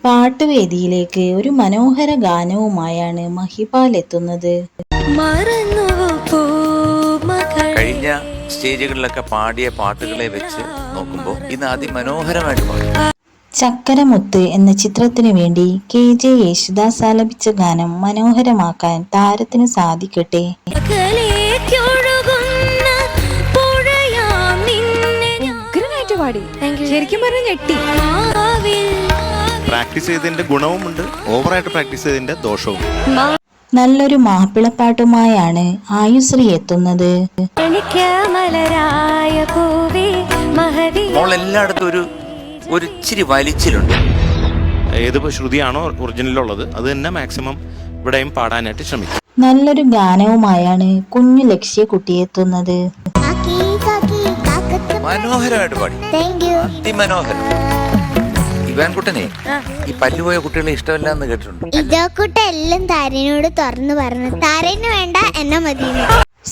പാട്ടുവേദിയിലേക്ക് ഒരു മനോഹര ഗാനവുമായാണ് മഹിപാൽ എത്തുന്നത്. കഴിഞ്ഞ സ്റ്റേജുകളിലൊക്കെ പാടിയ പാട്ടുകളെ വെച്ച് നോക്കുമ്പോൾ ഇന്ന് അതിമനോഹരമായിട്ട് പാടി. ചക്കരമുത്ത് എന്ന ചിത്രത്തിനു വേണ്ടി KJ യേശുദാസ് ആലപിച്ച ഗാനം മനോഹരമാക്കാൻ താരത്തിനു സാധിക്കട്ടെ. പ്രാക്ടീസ് ചെയ്തതിന്റെ ഗുണവുമുണ്ട്, ഓവറായിട്ട് പ്രാക്ടീസ് ചെയ്തതിന്റെ ദോഷവും. നല്ലൊരു മാപ്പിളപ്പാട്ടുമായാണ് ആയുശ്രീ എത്തുന്നത്. എല്ലായിടത്തും ഒരു ഇച്ചിരി വലിച്ചിലുണ്ട്. ഏത് ശ്രുതിയാണോ ഒറിജിനലുള്ളത് അത് തന്നെ മാക്സിമം ഇവിടെയും പാടാനായിട്ട് ശ്രമിക്കും. നല്ലൊരു ഗാനവുമായാണ് കുഞ്ഞു ലക്ഷ്യക്കുട്ടി എത്തുന്നത്. മനോഹരമായിട്ട് പാടി, അതിമനോഹരം. ഇവാൻകുട്ടനെ ഈ പല്ലുപോയ കുട്ടികളെ ഇഷ്ടമല്ല എന്ന് കേട്ടിട്ടുണ്ട്. ഇജോക്കുട്ട എല്ലാം താരനോട് തുറന്നു പറഞ്ഞു, താരന് വേണ്ട എന്നെ മതി.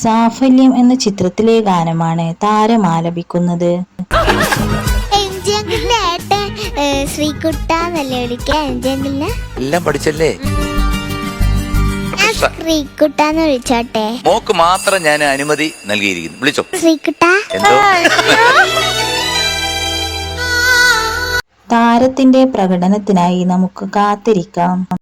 സാഫല്യം എന്ന ചിത്രത്തിലെ ഗാനമാണ് താരം ആലപിക്കുന്നത്. ഏട്ടൻ ശ്രീകുട്ടന്നല്ലേ വിളിക്കുക? എംജിയെങ്കിലിനെ എല്ലാം പഠിച്ചല്ലേ? ശ്രീകുട്ടാന്ന് വിളിച്ചോട്ടെ? മോക്ക് മാത്രം ഞാൻ അനുമതി നൽകിയിരിക്കുന്നു. വിളിച്ചോ ശ്രീകുട്ട. എന്തോ താരത്തിന്റെ പ്രകടനത്തിനായി നമുക്ക് കാത്തിരിക്കാം.